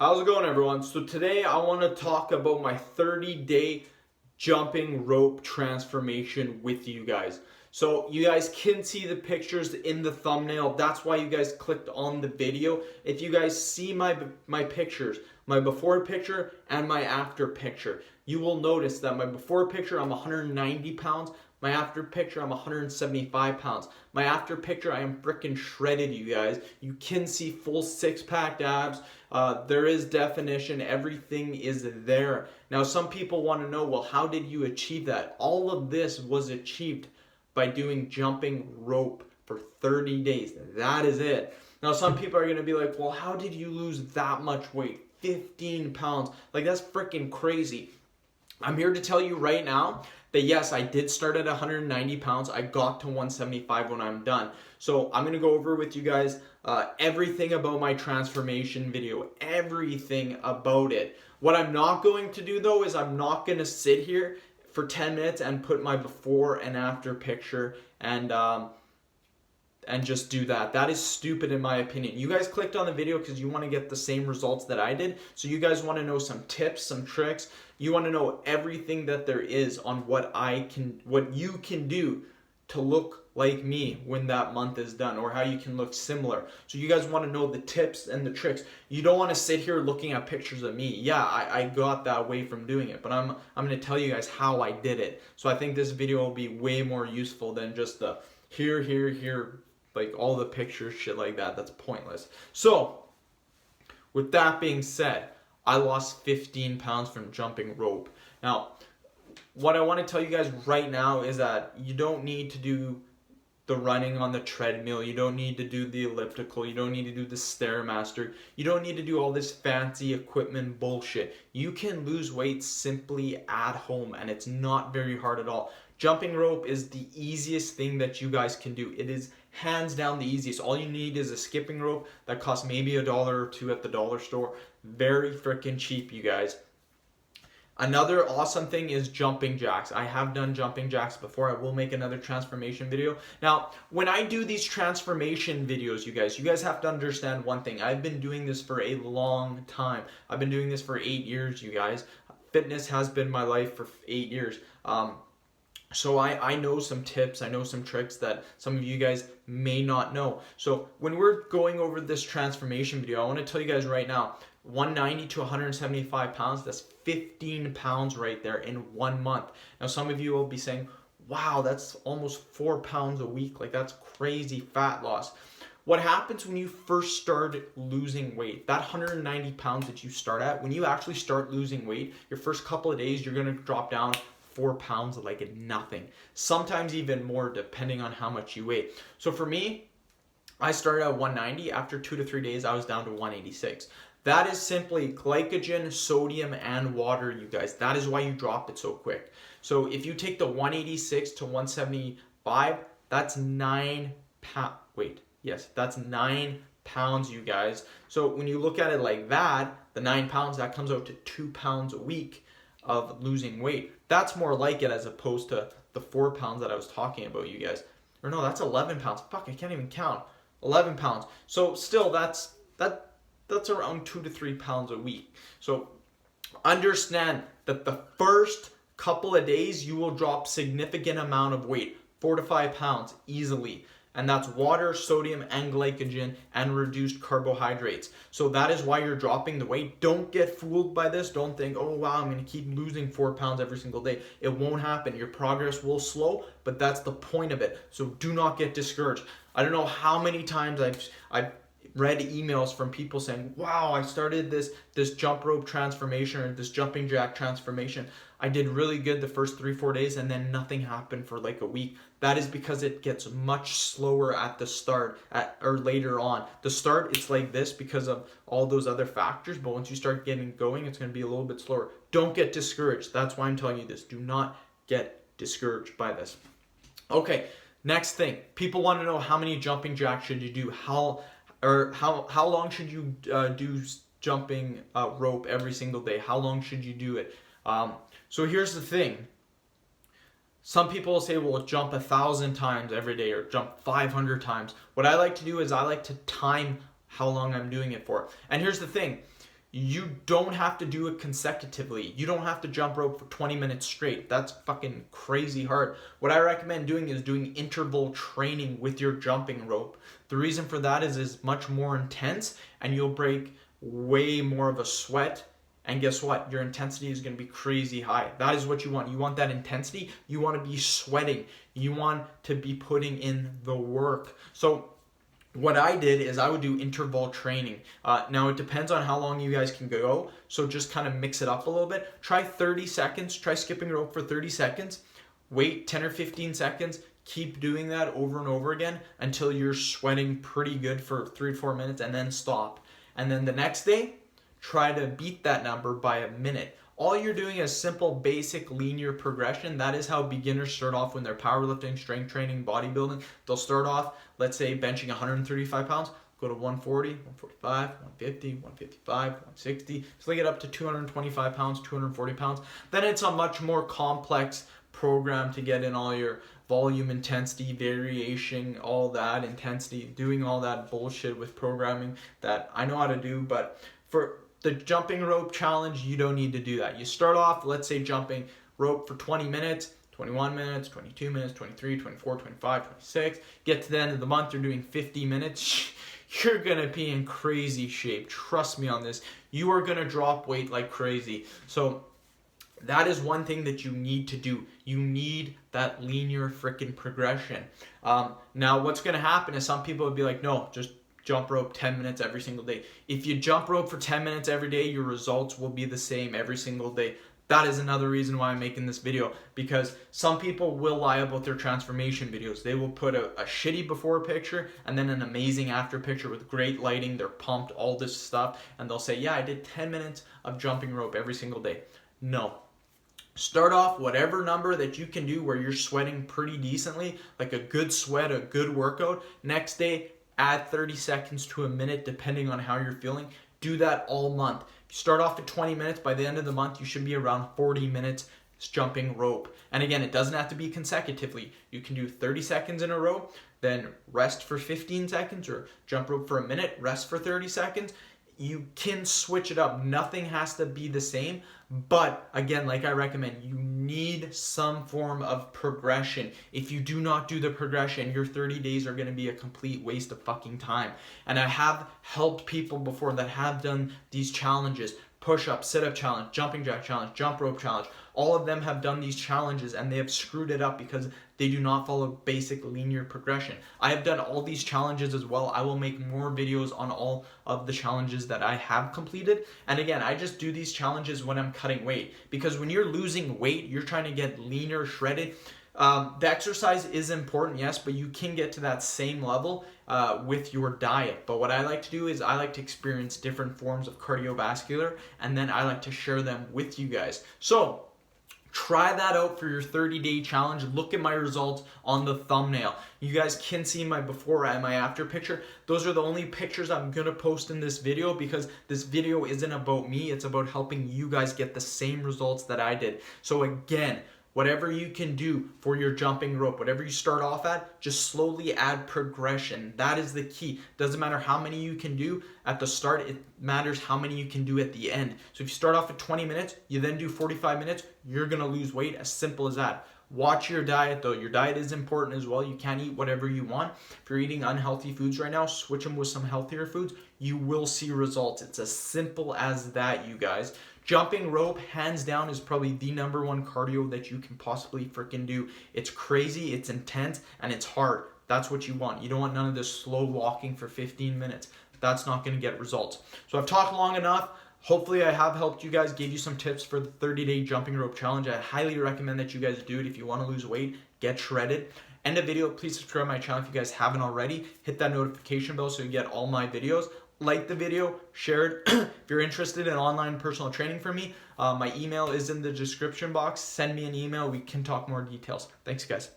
How's it going, everyone? So today I want to talk about my 30-day jumping rope transformation with you guys. So you guys can see the pictures in the thumbnail. That's why you guys clicked on the video. If you guys see my pictures, my before picture and my after picture, you will notice that my before picture I'm 190 pounds. My after picture, I'm 175 pounds. My after picture, I am freaking shredded, you guys. You can see full six-pack abs. There is definition. Everything is there. Now, some people want to know, well, how did you achieve that? All of this was achieved by doing jumping rope for 30 days. That is it. Now, some people are going to be like, well, how did you lose that much weight? 15 pounds. Like, that's freaking crazy. I'm here to tell you right now that yes, I did start at 190 pounds. I got to 175 when I'm done. So I'm going to go over with you guys everything about my transformation video, everything about it. What I'm not going to do though is I'm not going to sit here for 10 minutes and put my before and after picture and just do that. That is stupid in my opinion. You guys clicked on the video because you want to get the same results that I did. So you guys want to know some tips, some tricks. You want to know everything that there is on what you can do to look like me when that month is done, or how you can look similar. So you guys want to know the tips and the tricks. You don't want to sit here looking at pictures of me. Yeah, I got that way from doing it, but I'm going to tell you guys how I did it. So I think this video will be way more useful than just the here, like all the pictures, shit like that. That's pointless. So with that being said, I lost 15 pounds from jumping rope. Now, what I want to tell you guys right now is that you don't need to do the running on the treadmill. You don't need to do the elliptical. You don't need to do the Stairmaster. You don't need to do all this fancy equipment bullshit. You can lose weight simply at home, and it's not very hard at all. Jumping rope is the easiest thing that you guys can do. It is hands down the easiest. All you need is a skipping rope that costs maybe $1 or $2 at the dollar store. Very freaking cheap, you guys. Another awesome thing is jumping jacks. I have done jumping jacks before. I will make another transformation video. Now, when I do these transformation videos, you guys have to understand one thing. I've been doing this for a long time. I've been doing this for 8 years, you guys. Fitness has been my life for 8 years. So I know some tips, I know some tricks that some of you guys may not know. So when we're going over this transformation video, I want to tell you guys right now, 190 to 175 pounds, that's 15 pounds right there in 1 month. Now some of you will be saying, wow, that's almost 4 pounds a week. Like, that's crazy fat loss. What happens when you first start losing weight, that 190 pounds that you start at, when you actually start losing weight, your first couple of days, you're going to drop down 4 pounds like nothing. Sometimes even more depending on how much you weigh. So for me, I started at 190. After 2 to 3 days, I was down to 186. That is simply glycogen, sodium, and water, you guys. That is why you drop it so quick. So if you take the 186 to 175, that's 9 pounds. Wait, yes, that's 9 pounds, you guys. So when you look at it like that, the 9 pounds, that comes out to 2 pounds a week of losing weight. That's more like it as opposed to the 4 pounds that I was talking about, you guys. Or no, that's 11 pounds. Fuck, I can't even count. 11 pounds. So still, that's around 2 to 3 pounds a week. So understand that the first couple of days you will drop significant amount of weight, 4 to 5 pounds easily. And that's water, sodium, and glycogen, and reduced carbohydrates. So that is why you're dropping the weight. Don't get fooled by this. Don't think, oh wow, I'm going to keep losing 4 pounds every single day. It won't happen. Your progress will slow, but that's the point of it. So do not get discouraged. I don't know how many times I've read emails from people saying, wow, I started this jump rope transformation or this jumping jack transformation. I did really good the first 3-4 days and then nothing happened for like a week. That is because it gets much slower at the start or later on. The start, it's like this because of all those other factors, but once you start getting going, it's going to be a little bit slower. Don't get discouraged. That's why I'm telling you this. Do not get discouraged by this. Okay, next thing. People want to know, how many jumping jacks should you do? How long should you do jumping rope every single day? How long should you do it? So here's the thing. Some people say, well, jump 1,000 times every day or jump 500 times. What I like to do is I like to time how long I'm doing it for. And here's the thing. You don't have to do it consecutively. You don't have to jump rope for 20 minutes straight. That's fucking crazy hard. What I recommend doing is doing interval training with your jumping rope. The reason for that is it's much more intense and you'll break way more of a sweat. And guess what? Your intensity is going to be crazy high. That is what you want. You want that intensity. You want to be sweating. You want to be putting in the work. So what I did is I would do interval training. Now it depends on how long you guys can go, so just kind of mix it up a little bit. Try 30 seconds, try skipping rope for 30 seconds, wait 10 or 15 seconds, keep doing that over and over again until you're sweating pretty good for 3 to 4 minutes, and then stop. And then the next day, try to beat that number by a minute. All you're doing is simple, basic, linear progression. That is how beginners start off when they're powerlifting, strength training, bodybuilding. They'll start off, let's say, benching 135 pounds, go to 140, 145, 150, 155, 160, so they get up to 225 pounds, 240 pounds. Then it's a much more complex program to get in all your volume, intensity, variation, all that intensity, doing all that bullshit with programming that I know how to do, but for the jumping rope challenge, you don't need to do that. You start off, let's say, jumping rope for 20 minutes, 21 minutes, 22 minutes, 23, 24, 25, 26. Get to the end of the month, you're doing 50 minutes. You're going to be in crazy shape. Trust me on this. You are going to drop weight like crazy. So that is one thing that you need to do. You need that linear freaking progression. Now, what's going to happen is some people would be like, no, just jump rope 10 minutes every single day. If you jump rope for 10 minutes every day, your results will be the same every single day. That is another reason why I'm making this video, because some people will lie about their transformation videos. They will put a shitty before picture and then an amazing after picture with great lighting. They're pumped, all this stuff, and they'll say, yeah, I did 10 minutes of jumping rope every single day. No. Start off whatever number that you can do where you're sweating pretty decently, like a good sweat, a good workout. Next day, add 30 seconds to a minute depending on how you're feeling. Do that all month. If you start off at 20 minutes, by the end of the month you should be around 40 minutes jumping rope. And again, it doesn't have to be consecutively. You can do 30 seconds in a row, then rest for 15 seconds, or jump rope for a minute, rest for 30 seconds. You can switch it up. Nothing has to be the same. But again, like I recommend, you need some form of progression. If you do not do the progression, your 30 days are going to be a complete waste of fucking time. And I have helped people before that have done these challenges. Push-up, sit-up challenge, jumping jack challenge, jump rope challenge. All of them have done these challenges and they have screwed it up because they do not follow basic linear progression. I have done all these challenges as well. I will make more videos on all of the challenges that I have completed. And again, I just do these challenges when I'm cutting weight, because when you're losing weight, you're trying to get leaner, shredded. The exercise is important, yes, but you can get to that same level with your diet. But what I like to do is I like to experience different forms of cardiovascular, and then I like to share them with you guys. So try that out for your 30-day challenge. Look at my results on the thumbnail. You guys can see my before and my after picture. Those are the only pictures I'm going to post in this video, because this video isn't about me. It's about helping you guys get the same results that I did. So again, whatever you can do for your jumping rope, whatever you start off at, just slowly add progression. That is the key. Doesn't matter how many you can do at the start, it matters how many you can do at the end. So if you start off at 20 minutes, you then do 45 minutes, you're gonna lose weight, as simple as that. Watch your diet though. Your diet is important as well. You can't eat whatever you want. If you're eating unhealthy foods right now, switch them with some healthier foods. You will see results. It's as simple as that, you guys. Jumping rope, hands down, is probably the #1 cardio that you can possibly freaking do. It's crazy, it's intense, and it's hard. That's what you want. You don't want none of this slow walking for 15 minutes. That's not going to get results. So I've talked long enough. Hopefully I have helped you guys, gave you some tips for the 30-day jumping rope challenge. I highly recommend that you guys do it if you want to lose weight, get shredded. End of video, please subscribe to my channel if you guys haven't already. Hit that notification bell so you get all my videos. Like the video, share it. If you're interested in online personal training from me, my email is in the description box. Send me an email. We can talk more details. Thanks, guys.